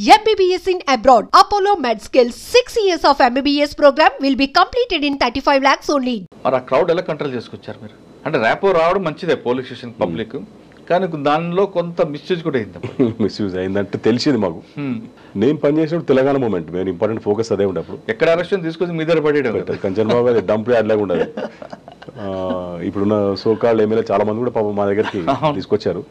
MBBS in abroad. Apollo MedSkills 6 years of MBBS program will be completed in 35 lakhs only. మరి ఆ crowd ఎలా control చేసుకొచ్చారు మీరు? అంటే rapport రావడం మంచిదే పోలీస్ స్టేషన్ పబ్లిక్, కానీ దానిలో కొంత మిస్యూజ్ కూడా అయింది. మిస్యూజ్ అయిందంటే తెలిసింది మాకు. నేను పనిచేసినప్పుడు తెలంగాణ మూమెంట్ మేము ఇంపార్టెంట్ ఫోకస్ అదే ఉండేప్పుడు. ఎక్కడ అరెస్ట్ తీసుకొచ్చి మీ దగ్గర పడేయడం కంచన్ బాబు అది డంప్ యార్డ్ లాగా ఉండదు. ఇప్పుడున్న సోకాల్డ్ ఎమ్మెల్యే చాలా మంది కూడా పాపం మా దగ్గరికి తీసుకొచ్చారు.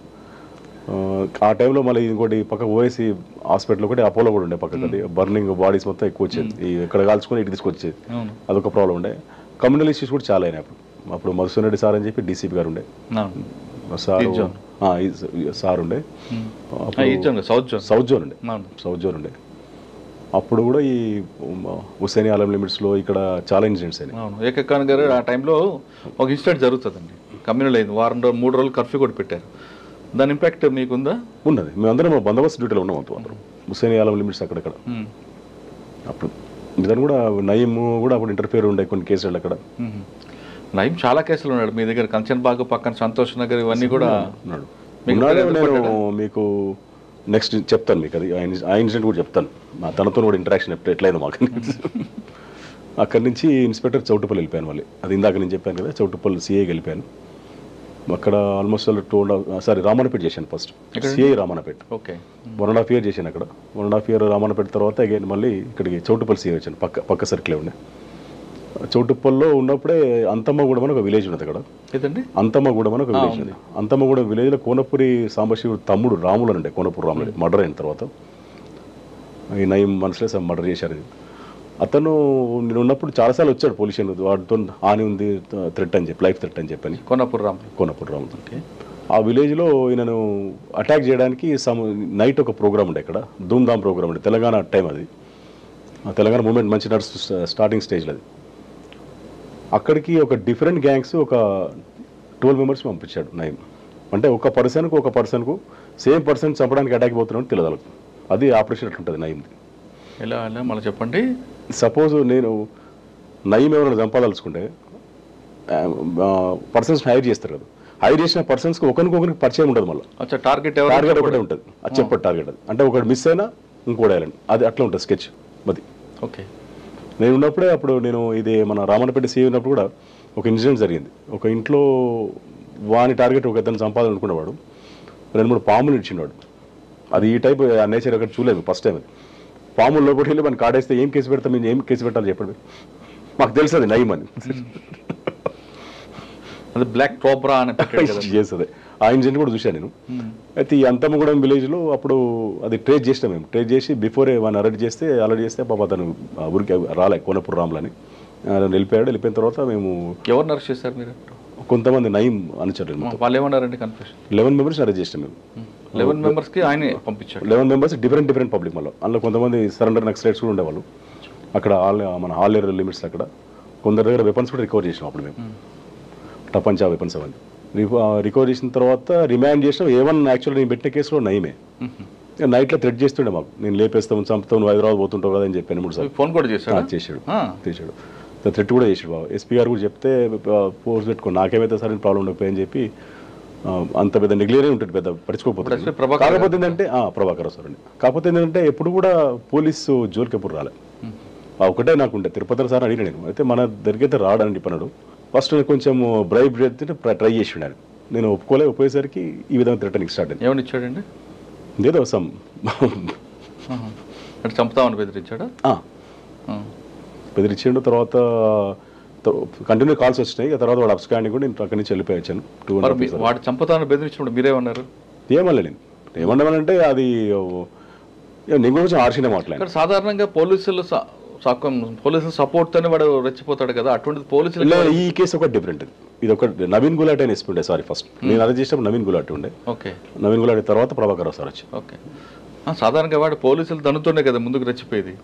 ఆ టైంలో మళ్ళీ ఇంకోటి పక్క ఓఎస్సీ హాస్పిటల్ ఒకటి అపోలో కూడా ఉండే పక్కకి, అది బర్నింగ్ బాడీస్ మొత్తం ఎక్కువ వచ్చేది. ఎక్కడ కాల్చుకొని ఇటు తీసుకొచ్చేది, అదొక ప్రాబ్లం ఉండే. కమ్యూనల్ ఇష్యూస్ కూడా చాలా అయినాయి అప్పుడు మధుసూదన్ రెడ్డి సార్ అని చెప్పి డీసీపీ గారు ఉండే, సార్ ఉండే, సౌత్ జోన్ ఉండే. అప్పుడు కూడా ఈ హుస్సేన్ ఆలం లిమిట్స్లో ఇక్కడ చాలా ఇన్సిడెంట్స్ అయినాయి. ఏకకాన్ గారు ఆ టైంలో ఒక ఇన్సిడెంట్ జరుగుతుందండి, కమ్యూనల్ అయింది, 3 రోజులు కర్ఫ్యూ కూడా పెట్టారు. దాని ఇంపాక్ట్ మీకుందా? ఉన్నది. మేమందరం బందోబస్తు డ్యూటీలో ఉన్నాం అందరం, హుస్సేన్ ఆలం లిమిట్స్ అక్కడక్కడ. అప్పుడు దాని కూడా నయీం కూడా అప్పుడు ఇంటర్ఫియర్ ఉండే కొన్ని కేసులు అక్కడ. నయీం చాలా కేసులు ఉన్నాడు మీ దగ్గర, కంచన్ బాగ్ పక్కన సంతోష్ నగర్ ఇవన్నీ కూడా ఉన్నాడు. నేను మీకు నెక్స్ట్ చెప్తాను, మీకు అది ఆ ఇన్సిడెంట్ కూడా చెప్తాను. తనతో కూడా ఇంటరాక్షన్ ఎట్లయిందో మాకు. అక్కడి నుంచి ఇన్స్పెక్టర్ చౌటుపల్లి వెళ్ళిపోయాను మళ్ళీ. అది ఇందాక నేను చెప్పాను కదా, చౌటుపల్లి సిఐకి వెళ్ళిపోయాను. అక్కడ ఆల్మోస్ట్ రామన్నపేట చేశాను first, CI Ramannapet. Okay, 1.5 years చేశాను అక్కడ. 1.5 years రామన్నపేట తర్వాత అగైన్ మళ్ళీ ఇక్కడికి చౌటుపల్లి సిఐ వచ్చాను. పక్క సర్కిలే ఉండే. చౌటుప్పల్లో ఉన్నప్పుడే అంతమ్మగూడెం అని ఒక విలేజ్ ఉన్నది అక్కడ. అంతమ్మగూడెం అని ఒక విలేజ్ ఉంది. అంతమ్మగూడెం విలేజ్లో కోనపురి సాంబశివుడు తమ్ముడు రాములు ఉండే, కోనపూరి రాములు మర్డర్ అయిన తర్వాత ఈ నయీం మనసులే మర్డర్ చేశారు. అతను నేను ఉన్నప్పుడు చాలాసార్లు వచ్చాడు పోలీస్, వాటితో హాని ఉంది థ్రెట్ అని చెప్పి, లైఫ్ థ్రెట్ అని చెప్పని. కోనపూరి రాములు ఆ విలేజ్లో ఈయనను అటాక్ చేయడానికి నైట్ ఒక ప్రోగ్రామ్ ఉండే ఇక్కడ, ధూమ్ధామ్ ప్రోగ్రామ్ ఉండే. తెలంగాణ టైం అది, తెలంగాణ మూమెంట్ మంచి స్టార్టింగ్ స్టేజ్లో అది. అక్కడికి ఒక డిఫరెంట్ గ్యాంగ్స్ ఒక 12 members పంపించాడు నయీం. అంటే ఒక పర్సన్కు సేమ్ పర్సన్ చంపడానికి అటాక్ పోతున్నాడు తెలియదు. అది ఆపరేషన్ ఎట్లుంటుంది నయీంది. ఎలా మళ్ళీ చెప్పండి. సపోజ్ నేను నయీం ఎవరైనా చంపాదలుచుకుంటే పర్సన్స్ హైర్ చేస్తారు కదా, హైర్ చేసిన పర్సన్స్కి ఒకరికొకరికి పరిచయం ఉంటుంది. మళ్ళీ టార్గెట్ ఒకటే ఉంటుంది, అది చెప్పడు టార్గెట్. అది అంటే ఒకటి మిస్ అయినా ఇంకోటి వేయాలని, అది అట్లా ఉంటుంది స్కెచ్ అది. ఓకే, నేను ఉన్నప్పుడే అప్పుడు నేను ఇది మన రామన్నపేట సీఏ ఉన్నప్పుడు కూడా ఒక ఇన్సిడెంట్ జరిగింది. ఒక ఇంట్లో వాని టార్గెట్ ఒక ఇతను చంపాలనుకునేవాడు 2-3 పాములు ఇచ్చిండవాడు. అది ఈ టైప్ నేచర్ అక్కడ చూడలేదు ఫస్ట్ టైం. అది పాములు లోపలికి వెళ్ళి మనం కాడేస్తే ఏం కేసు పెడతాం, మేము ఏం కేసు పెట్టాలి చెప్పండి, మాకు తెలుసు అది నయీం అని. అది బ్లాక్ కోబ్రా అని చేస్తుంది. ఆ ఇన్సిడెంట్ కూడా చూశాను నేను. అయితే ఈ అంతమ్మగూడెం విలేజ్లో అప్పుడు అది ట్రేస్ చేసినాం మేము. ట్రేస్ చేసి బిఫోరే వాడిని అరెస్ట్ చేస్తే పాప అతను ఊరికి రాలే, కోనపూరి రాములని వెళ్ళిపోయిన తర్వాత మేము ఎవరిని అరెస్ట్ చేశారు మీరు? కొంతమంది నయీం అనుచరులు. వాళ్ళు ఏమన్నారండి? కన్ఫ్యూషన్ 11 members అరెస్ట్ చేసినాం మేము. 11 members ఆయన పంపించాడు. 11 members డిఫరెంట్ పబ్లిక్. మళ్ళీ అందులో కొంతమంది సరెండర్ నక్సలైట్స్ కూడా ఉండేవాళ్ళు అక్కడ. మన ఆల్ ఏరియా లిమిట్స్ అక్కడ కొందరి దగ్గర వెపన్స్ కూడా రికవర్ చేసినాం అప్పుడు మేము. టపంచా వెపన్స్ అవన్నీ రికవర్ చేసిన తర్వాత రిమాండ్ చేసినాం. యాక్చువల్లీ నేను పెట్టిన కేసులో నయీమే. నైట్లో థ్రెట్ చేస్తుండే మాకు, నేను లేపేస్తాము, చంపుతాము, హైదరాబాద్ పోతుంటావు కదా అని చెప్పాను 3 సార్లు. ఫోన్ కూడా చేశాడు. థ్రెట్ కూడా చేసాడు బాబు. ఎస్పీ గారు కూడా చెప్తే ఫోర్స్ పెట్టుకో, నాకేమైతే సరే ప్రాబ్లం ఉండకపోయి అని చెప్పి. అంత పెద్ద నెగ్లియరే ఉంటుంది, పెద్ద పడుచుకోకపోతుంది. కాకపోతే ఏంటంటే ప్రభాకర్ సార్ అండి. కాకపోతే ఏంటంటే ఎప్పుడు కూడా పోలీసు జోలికి ఎప్పుడు రాలే. ఒకటే నాకు ఉండే, తిరుపతి సార్ అడిగిన నేను. అయితే మన దగ్గరైతే రాడని చెప్పన్నాడు. ఫస్ట్ కొంచెం బ్రైబ్ ట్రై చేసి ఉన్నాను, నేను ఒప్పుకోలేకపోయేసరికి ఈ విధంగా థ్రెటనింగ్ స్టార్ట్ అయింది. ఏమని ఇచ్చాడండి? ఏదో చంపుతామని బెదిరించాడా? బెదిరించాడు. తర్వాత కంటిన్యూ కాల్స్ వచ్చినాయి. తర్వాత వాడు అబ్స్కాండింగ్ కూడా నేను అక్కడి నుంచి వెళ్ళిపోయాను. వాడు చంపుతామని బెదిరించినప్పుడు మీరేమన్నారు? ఏమన్నా నేను ఏమన్నానంటే అది నేను కూడా కొంచెం ఆర్షినే మాట్లాడాను. సాధారణంగా పోలీసులు సపోర్ట్ తోనే వాడు రెచ్చిపోతాడు కదా, అటువంటి పోలీసులు. ఈ కేసు ఒక డిఫరెంట్. ఇది ఒక నవీన్ గులాటి అని ఎస్పీ ఉండే. సారీ, ఫస్ట్ నేను అరెస్ట్ చేసినప్పుడు నవీన్ గులాటి ఉండే. ఓకే, నవీన్ గులాటి తర్వాత ప్రభాకర్ సార్ వచ్చి. ఓకే, సాధారణంగా వాడు పోలీసులు దన్నుతోనే కదా ముందుకు రెచ్చిపోయేది.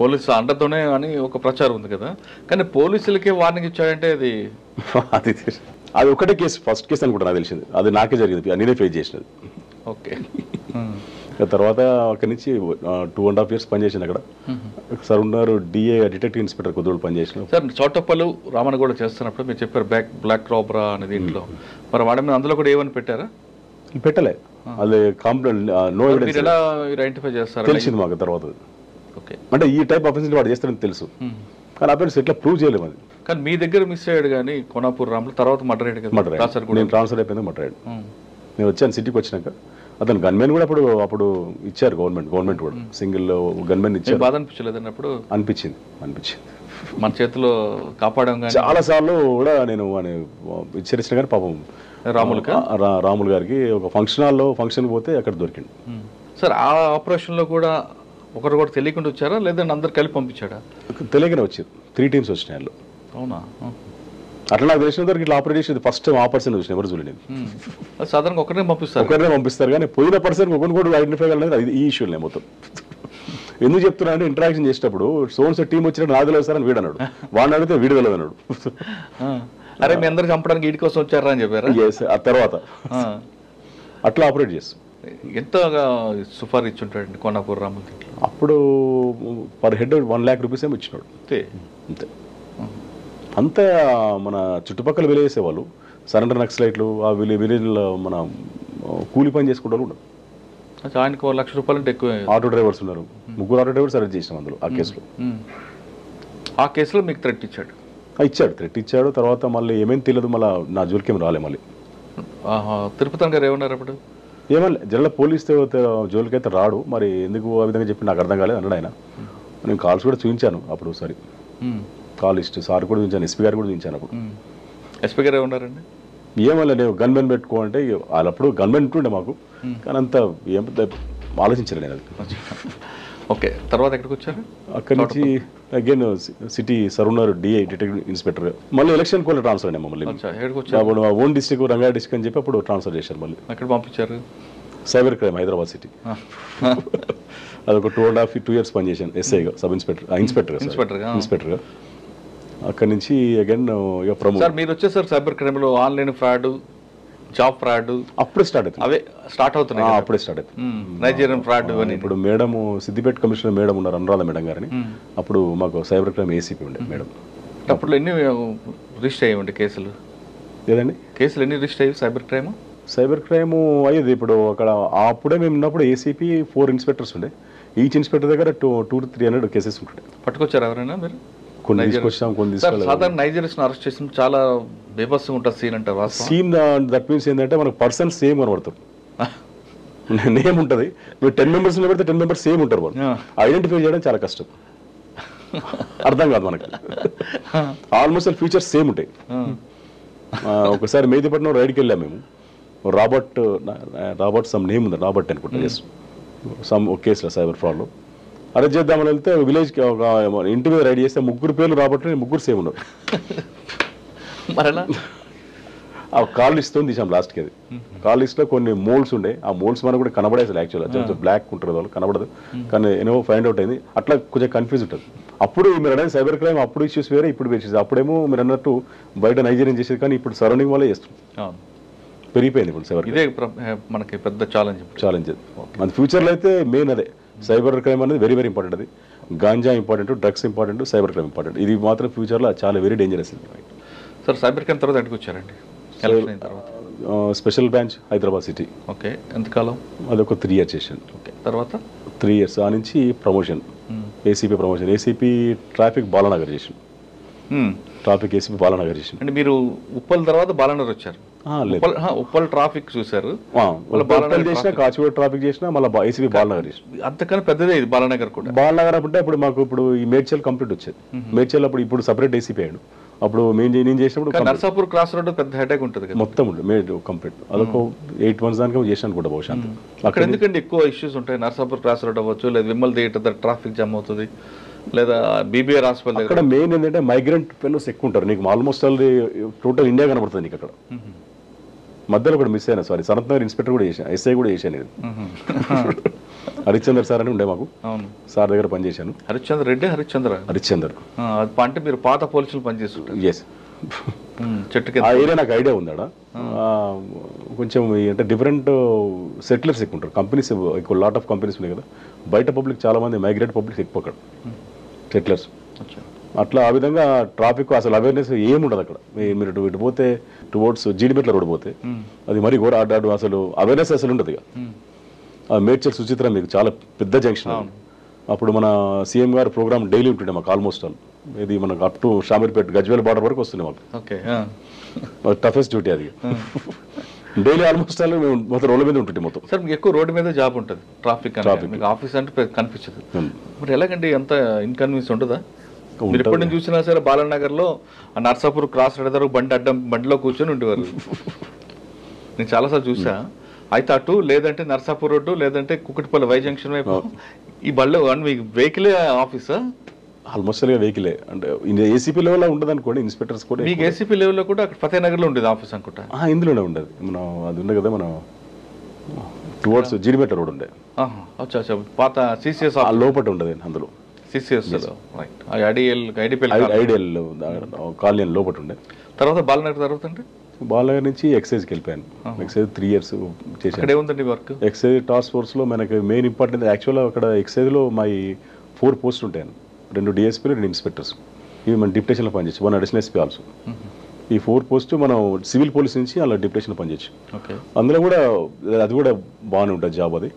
పోలీసు అండతోనే అని ఒక ప్రచారం ఉంది కదా, కానీ పోలీసులకే వార్నింగ్ ఇచ్చాడంటే అది ఒకటే కేసు, ఫస్ట్ కేసు అనుకుంటా నాకు తెలిసింది. అది నాకే జరిగింది, నేనే ఫేస్ చేసినది. ఓకే, తర్వాత అక్కడి నుంచి 2.5 years పనిచేసింది అక్కడ. సార్ ఉన్నారు డిఏ డిటెక్టివ్ ఇన్స్పెక్టర్ కొద్దిరోజు పనిచేసిన. సార్ చౌటప్పలు రామన్నగూడ చేస్తున్నప్పుడు మీరు చెప్పారు బ్లాక్ కోబ్రా అనేది ఇంట్లో, మరి వాడి మీద అందులో కూడా ఏమని పెట్టారా? పెట్టలే. అది కంప్లైంట్ నో ఎవిడెన్స్. మీరు ఎలా ఐడెంటిఫై చేస్తారు? తెలిసింది మాకు తర్వాత. ఓకే, అంటే ఈ టైప్ ఆఫెన్స్ వాడు చేస్తారని తెలుసు, కానీ అఫెన్స్ ఎట్లా ప్రూవ్ చేయలేము. అది కానీ మీ దగ్గర మిస్ అయ్యాడు కానీ కోనాపూర్ రాములు తర్వాత మర్డర్ అయ్యాడు కదా? నేను ట్రాన్స్ఫర్ అయిపోయింది మర్డర్ అయ్యాడు. నేను వచ్చాను సిటీకి వచ్చినాక. అతను గన్మెన్ కూడా అప్పుడు ఇచ్చారు గవర్నమెంట్ కూడా సింగిల్ గన్మెన్ ఇచ్చారు. బాధ అనిపించలేదండి అప్పుడు? అనిపించింది మన చేతిలో కాపాడాం. కానీ చాలా సార్లు కూడా నేను హెచ్చరించిన కానీ పాపం రాములు గారికి ఒక ఫంక్షన్ పోతే అక్కడ దొరికింది. సార్ ఆ ఆపరేషన్లో కూడా ఒకరు కూడా తెలియకుండా వచ్చారా లేదంటే అందరు కలిపి పంపించాడా? తెలియకనే వచ్చారు. 3 టీమ్స్ వచ్చినాయి వాళ్ళు. అవునా? అట్లా నాకు తెలిసిన వరకు ఇట్లా ఆపరేట్ చేసేది ఫస్ట్ టైం ఆ పర్సన్ వచ్చిన ఎవరు చూడలేదు. సాధారణంగా ఒకరినే పంపిస్తారు కానీ పోయిన పర్సన్ ఒకరిని కూడా ఐడెంటిఫై కాలేదు. ఈ ఇష్యూలే మొత్తం. ఎందుకు చెప్తున్నా అంటే ఇంటరాక్షన్ చేసేటప్పుడు సోన్స్ టీం వచ్చినట్టు నాకు తెలియదు సార్ అని వీడు అన్నాడు, వాడిని అడిగితే వీడు తెలియదు అన్నాడు. అరే మీ అందరు చంపడానికి వీడి కోసం వచ్చారా అని చెప్పారా? ఆ తర్వాత అట్లా ఆపరేట్ చేస్తాం. ఎంత సుఫార్ ఇచ్చుంటాడండి కోనాపూర్ రాములు? అప్పుడు పర్ హెడ్ 1 lakh రూపీస్ ఏమి ఇచ్చినాడు అంతే. అంతా మన చుట్టుపక్కల విలేజేసేవాళ్ళు సరెండర్ నక్సలైట్లు ఆ విలేజ్లో మన కూలి పని చేసుకుంటారు కూడా. ఆయనకు 1 లక్ష రూపాయలు అంటే ఎక్కువ. ఆటో డ్రైవర్స్ ఉన్నారు, 3 ఆటో డ్రైవర్స్ అరెస్ట్ చేసినాం అందులో ఆ కేసులో మీకు థ్రెట్ ఇచ్చాడు? థ్రెట్ ఇచ్చాడు. తర్వాత మళ్ళీ ఏమేమి తెలియదు, మళ్ళీ నా జోలికేం రాలే. మళ్ళీ తిరుపతి గారు ఏమన్నారు అప్పుడు? ఏమన్నా జనరల్ పోలీస్ జోలికైతే రాడు, మరి ఎందుకు ఆ విధంగా చెప్పి నాకు అర్థం కాలేదు అన్నాడు ఆయన. నేను కాల్స్ కూడా చూపించాను అప్పుడు ఒకసారి, కాల్ లిస్ట్ సార్ కూడా చూపించాను, ఎస్పీ గారు కూడా చూపించాను. అప్పుడు ఎస్పీ గారు ఏమన్నారండి? ఏమన్నా నేను గన్మెన్ పెట్టుకో అంటే వాళ్ళప్పుడు గన్మెన్ ఉంటుండే మాకు, కానీ అంత ఏం ఆలోచించలేదు నేను అది. ఓకే, తర్వాత ఎక్కడికి వచ్చారు? అక్కడి నుంచి again city సరౌండర్ DI detective inspector. మళ్ళీ ఎలక్షన్ కూడా ట్రాన్స్ఫర్ అయినా మమ్మల్ని ఓన్ డిస్ట్రిక్ట్ రంగారెడ్డి డిస్ట్రిక్ట్ అని చెప్పి అప్పుడు ట్రాన్స్ఫర్ చేశారు. మళ్ళీ ఎక్కడ పంపించారు? Cyber crime Hyderabad city. అదొక 2.5 years పనిచేశాను ఎస్ఐగా, సబ్ ఇన్స్పెక్టర్గా. అక్కడి నుంచి అగైన్ ప్రమోట్. సార్ మీరు వచ్చేసారు సైబర్ క్రైమ్లో ఆన్లైన్ ఫ్రాడ్, జాబ్ ఫ్రాడ్ అప్పుడే స్టార్ట్ అవుతున్నాయి. అప్పుడే స్టార్ట్ అవుతుంది నైజీరియన్ ఫ్రాడ్ అని. ఇప్పుడు మేడం సిద్దిపేట కమిషనర్ మేడం ఉన్నారు, అనురాధ మేడం గారిని. అప్పుడు మాకు సైబర్ క్రైమ్ ఏసీపీ ఉండే మేడం. అప్పుడు ఎన్ని రిజిస్టర్ అయ్యండి కేసులు? లేదండి, కేసులు ఎన్ని రిజిస్టర్ అయ్యి సైబర్ క్రైమ్ అయ్యేది. ఇప్పుడు అక్కడ అప్పుడే మేము ఉన్నప్పుడు ఏసీపీ 4 ఇన్స్పెక్టర్స్ ఉండే. ఈచ్ ఇన్స్పెక్టర్ దగ్గర 200 to 300 కేసెస్ ఉంటుండే. పట్టుకొచ్చారు ఎవరైనా మీరు? కొన్ని తీసుకొచ్చాం, కొన్ని తీసుకెళ్ళాం. సాధారణ నైజీరియన్స్ అరెస్ట్ చేసిన చాలా బేబస్గా ఉంటుంది సీన్ అంటారు. సీన్ దట్ మీన్స్ ఏంటంటే మనకు పర్సన్ సేమ్ కనబడతారు, నేమ్ ఉంటుంది. మీరు 10 members పెడితే 10 members సేమ్ ఉంటారు. వాళ్ళు ఐడెంటిఫై చేయడం చాలా కష్టం, అర్థం కాదు మనకి. ఆల్మోస్ట్ ఫీచర్స్ సేమ్ ఉంటాయి. ఒకసారి మేదిపట్నం రైడ్కి వెళ్ళాం మేము. రాబర్ట్ సమ్ నేమ్ ఉంది, రాబర్ట్ అనుకుంటా. ఎస్, సమ్ ఒక కేసులో సైబర్ ఫ్రాడ్లో అరెస్ట్ చేద్దామని వెళ్తే విలేజ్కి ఒక ఇంటి మీద రైడ్ చేస్తే 3 పేర్లు రాబర్ట్, 3 సేమ్ ఉన్నారు. మరలా ఆ కాల్ లిస్ట్తో తీసాం లాస్ట్కి. అది కాల్ లిస్ట్లో కొన్ని మోల్డ్స్ ఉండే, ఆ మోల్డ్స్ మనకు కూడా కనబడేది. యాక్చువల్గా బ్లాక్ ఉంటుంది, వాళ్ళు కనబడదు, కానీ ఏమో ఫైండ్ అవుట్ అయింది. అట్లా కొంచెం కన్ఫ్యూజ్ ఉంటుంది. అప్పుడు మీరు అనేది సైబర్ క్రైమ్ అప్పుడు ఇష్యూస్ వేరే, ఇప్పుడు ఇష్యూస్. అప్పుడేమో మీరు అన్నట్టు బయట నైజీరియన్ చేసేది, కానీ ఇప్పుడు సరౌండింగ్ వల్లే చేస్తున్నాం. పెరిగిపోయింది ఇప్పుడు సైబర్. ఇదే మనకి పెద్ద ఛాలెంజ్. మన ఫ్యూచర్లో అయితే మెయిన్ అదే సైబర్ క్రైమ్ అనేది వెరీ వెరీ ఇంపార్టెంట్. అది ganja important, drugs important, cyber crime important. ఇది మాత్రం ఫ్యూచర్లో చాలా very dangerous. Sir cyber crime తర్వాత ఎక్కడికి వచ్చారండి? Special branch Hyderabad city. Okay, ఎంతకాలం? అదొక 3 years చేశాను. ఓకే, తర్వాత 3 years ఆ నుంచి promotion, ACP promotion. ACP traffic Balanagar చేశాను. ట్రాఫిక్ ఏసీపీ బాలానగర్ చేశాను. అంటే మీరు ఉప్పల్ తర్వాత బాలానగర్ వచ్చారు? ఉప్పల్ ట్రాఫిక్ చూసారు, చేసిన కాచిగూడ ట్రాఫిక్ చేసిన, మళ్ళీ ఏసీపీ బాలనగర్ చేసిన. అంతకన్నా పెద్దదే ఇది బాలనగర్ కూడా. బాలనగర్ అంటే ఇప్పుడు మాకు ఇప్పుడు ఈ మేడ్చల్ కంప్లీట్ వచ్చేది. మేడ్చల్ అప్పుడు ఇప్పుడు సపరేట్ ఏసీపీ అయ్యాడు. అప్పుడు నేను చేసినప్పుడు నర్సాపూర్ క్రాస్ రోడ్ పెద్ద హెడేక్ ఉంటుంది మొత్తం ఉంటుంది మేడ్ కంప్లీట్. అదొక 8 months దానికి చేసాను కూడా బహుశా. అక్కడ ఎందుకంటే ఎక్కువ ఇష్యూస్ ఉంటాయి. నర్సాపూర్ క్రాస్ రోడ్ అవ్వచ్చు, లేదా విమల్ థియేటర్ ట్రాఫిక్ జామ్ అవుతుంది, లేదా బీబీఆర్ హాస్పిటల్. అక్కడ మెయిన్ ఏంటంటే మైగ్రెంట్ ఫెలోస్ ఎక్కువ ఉంటారు. నీకు ఆల్మోస్ట్ టోటల్ ఇండియా కనబడుతుంది నీకు అక్కడ. మధ్యలో కూడా మిస్ అయినా, సారీ, సనత్ నగర్ ఇన్స్పెక్టర్ కూడా చేశాను, ఎస్ఐ కూడా చేశాను. హరిశ్చంద్ర సార్ అని ఉండే మాకు, సార్ దగ్గర పనిచేశాను. హరిశ్చంద్ర రెడ్డి, హరిశ్చంద్ర అంటే మీరు పాత పోలీసులు పనిచేస్తుంటారు. ఎస్, ఆ ఏరియా నాకు ఐడియా ఉందాడా. కొంచెం అంటే డిఫరెంట్ సెటిలర్స్ ఎక్కువ ఉంటారు, కంపెనీస్ ఎక్కువ, లాట్ ఆఫ్ కంపెనీస్ ఉన్నాయి కదా. బయట పబ్లిక్ చాలా మంది మైగ్రేట్ పబ్లిక్ ఎక్కువ అక్కడ సెటిలర్స్. అట్లా ఆ విధంగా ట్రాఫిక్ అసలు అవేర్నెస్ ఏముండదు అక్కడ. మీరు ఇటు పోతే టువర్డ్స్ జీడిమెట్ల రోడ్ పోతే అది మరీ ఘోర అడ్డాడు, అసలు అవేర్నెస్ అసలు ఉండదు. ఇక మేడ్చల్ సుచిత్ర మీకు చాలా పెద్ద జంక్షన్. అప్పుడు మన సీఎం గారు ప్రోగ్రామ్ డైలీ ఉంటుండే మాకు ఆల్మోస్ట్ ఆల్. ఇది మనకు up to Shamirpet Gajwel border వరకు వస్తుంది మాకు. టఫెస్ట్ డ్యూటీ అది. డైలీ ఆల్మోస్ట్ ఆల్ మేము మొత్తం రోడ్ల మీద ఉంటుంటే మొత్తం. సార్ మీకు ఎక్కువ రోడ్డు మీద జాబ్ ఉంటుంది, ట్రాఫిక్ మీకు ఆఫీస్ అంటే కనిపించదు. మరి ఎలాగండి ఎంత ఇన్కన్వీనియన్స్ ఉంటుందా? మీరు ఎప్పటి నుంచి చూసినా సరే బాలనగర్లో నర్సాపూర్ క్రాస్ ఎడతారు, బండిలో కూర్చొని ఉండేవారు. నేను చాలాసార్లు చూసా. అయితే అటు లేదంటే నర్సాపూర్ రోడ్డు లేదంటే కుక్కటిపల్లి వై జంక్షన్ వైపు ఈ బళ్ళు మీకు వెహికలే ఆఫీసా? ఆల్మోస్ట్ వెహికలే. అంటే ఏసీపీ లెవెల్ ఉంటుంది అనుకోండి, ఇన్స్పెక్టర్స్ కూడా. మీకు ఏసీపీ లెవెల్లో కూడా అక్కడ ఫతేనగర్లో ఉండేది ఆఫీస్ అనుకుంటా. ఇందులోనే ఉండదు. మనం అది ఉండే కదా, మనం టువర్డ్స్ జీడిమెట్ల రోడ్ ఉండే. పాత సిసిఎస్ లోపల ఉండదు అందులో. ఐడియల్ కాలనీ లోపల ఉండే. తర్వాత బాలనగర్ తర్వాత అంటే బాలనగర్ నుంచి ఎక్సైజ్కి వెళ్ళిపోయాను. ఎక్సైజ్ 3 years చేశాను. ఏముందండి వర్క్? ఎక్సైజ్ టాస్క్ ఫోర్స్లో మనకి మెయిన్ ఇంపార్టెంట్ యాక్చువల్గా అక్కడ ఎక్సైజ్లో మా 4 పోస్టులు ఉంటాయి. 2 డిఎస్పీలు 2 ఇన్స్పెక్టర్స్. ఇవి మన డిప్యుటేషన్లో పనిచేయచ్చు. 1 అడిషనల్ ఎస్పీ ఆల్సో. ఈ 4 పోస్టు మనం సివిల్ పోలీస్ నుంచి అలా డిప్యుటేషన్లో పనిచేయచ్చు. అందులో కూడా అది కూడా బాగానే ఉంటుంది జాబ్ అది.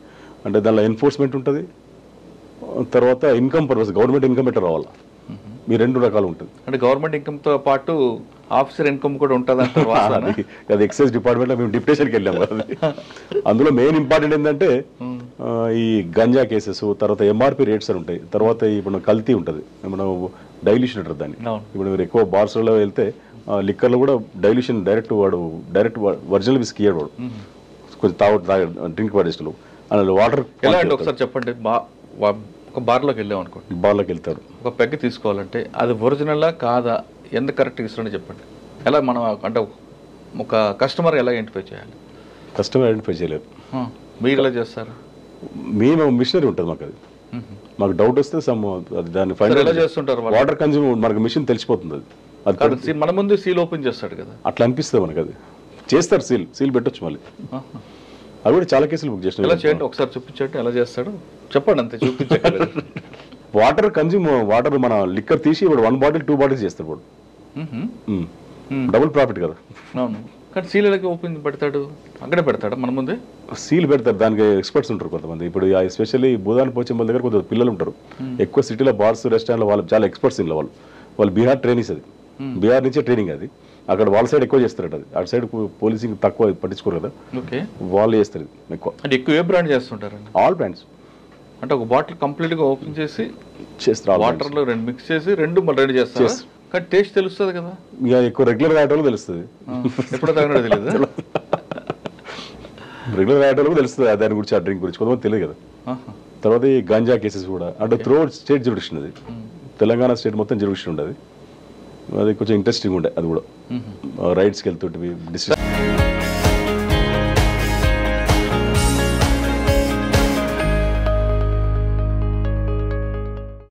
అంటే దానిలో ఎన్ఫోర్స్మెంట్ ఉంటుంది, తర్వాత ఇన్కమ్ పర్పస్ గవర్నమెంట్ ఇన్కమ్ ఎట్లా రావాలి, మీ 2 రకాలు ఉంటుంది. అంటే గవర్నమెంట్ ఇన్కమ్తో పాటు ఆఫీసర్ ఇన్కమ్ కూడా ఉంటుంది అంటారు. అది ఎక్సైజ్ డిపార్ట్మెంట్లో మేము డిప్యుటేషన్కి వెళ్ళాము. అందులో మెయిన్ ఇంపార్టెంట్ ఏంటంటే ఈ గంజా కేసెస్, తర్వాత ఎంఆర్పి రేట్స్ అని ఉంటాయి, తర్వాత ఇప్పుడు కల్తీ ఉంటుంది, మనం డైల్యూషన్ అంటారు దాన్ని. ఇప్పుడు మీరు ఎక్కువ బార్స్లో వెళ్తే లిక్కర్లో కూడా డైల్యూషన్ డైరెక్ట్ ఒరిజినల్ విస్కీ ఇయ్యాడు వాడు, కొంచెం డ్రింక్ పడేస్టులు అందులో వాటర్. ఎలా అంటే ఒకసారి చెప్పండి. ఒక బార్లోకి వెళ్ళాం అనుకోండి, బార్లోకి వెళ్తారు, ఒక పెగ్ తీసుకోవాలంటే అది ఒరిజినలా కాదా, ఎంత కరెక్ట్గా ఇస్తారని చెప్పండి. ఎలా మనం అంటే ఒక కస్టమర్ ఎలా ఐడెంటిఫై చేయాలి? కస్టమర్ ఐడెంటిఫై చేయలేదు. మీరు ఎలా చేస్తారు? మేము మిషనరీ ఉంటుంది మాకు. అది మాకు డౌట్ వస్తే దాన్ని ఫైనల్ ఎలా చేస్తుంటారు? వాటర్ కన్జ్యూమ్ మనకు మిషన్ తెలిసిపోతుంది. అది మన ముందు సీల్ ఓపెన్ చేస్తాడు కదా, అట్లా అనిపిస్తుంది మనకు. అది చేస్తారు, సీల్ పెట్టొచ్చు మళ్ళీ. అవి కూడా చాలా కేసులు బుక్ చేసిన. ఎలా చేయండి ఒకసారి చూపించండి, ఎలా చేస్తాడు చెప్పండి, అంతే చూపించండి. వాటర్ కన్జ్యూమ్, వాటర్ మన లిక్కర్ తీసి ఇప్పుడు 1 బాటిల్ 2 బాటిల్స్ చేస్తాడు వాడు. డబుల్ ప్రాఫిట్ కదా. అవును, కానీ సీల్ ఎలా ఓపెన్ పెడతాడు? అక్కడే పెడతాడు మన ముందే సీల్ పెడతారు. దానికి ఎక్స్పర్ట్స్ ఉంటారు కొంతమంది. ఇప్పుడు ఎస్పెషల్లీ భూదాన్ పోచంపల్లి దగ్గర కొంత పిల్లలు ఉంటారు ఎక్కువ. సిటీలో బార్స్ రెస్టారెంట్లో వాళ్ళు చాలా ఎక్స్పర్ట్స్ ఇంట్లో వాళ్ళు బీహార్ ట్రైనింగ్స్. అది బీహార్ నుంచే ట్రైనింగ్. అది అక్కడ వాళ్ళ సైడ్ ఎక్కువ చేస్తారట. అది అటు సైడ్ పోలీసింగ్ తక్కువ పట్టించుకోరు కదా, వాళ్ళు చేస్తారు ఎక్కువ. అంటే ఎక్కువ ఏ బ్రాండ్ చేస్తుంటారు? All brands. అంటే ఒక బాటిల్ కంప్లీట్ గా ఓపెన్ చేసి చేస్తారు, వాటర్ లో 2 మిక్స్ చేసి 2 రెడీ చేస్తారు. కానీ టేస్ట్ తెలుస్తుంది కదా, ఇక ఎక్కువ రెగ్యులర్ తాగేటోళ్ళు తెలుస్తుంది. ఎప్పుడు తాగినట్టు తెలియదు, రెగ్యులర్ తాగేటోళ్ళకి తెలుస్తుంది దాని గురించి, ఆ డ్రింక్ గురించి. కొంతమంది తెలియదు కదా. తర్వాత ఈ గంజా కేసెస్ కూడా అంటే త్రూఅవుట్ స్టేట్ జ్యుడిక్షన్. అది తెలంగాణ స్టేట్ మొత్తం జ్యుడిక్షన్ ఉండదు. అది కొంచెం ఇంట్రెస్టింగ్ ఉండే. అది కూడా రైడ్స్కి వెళ్తుంటే డిస్ట్రిక్ట్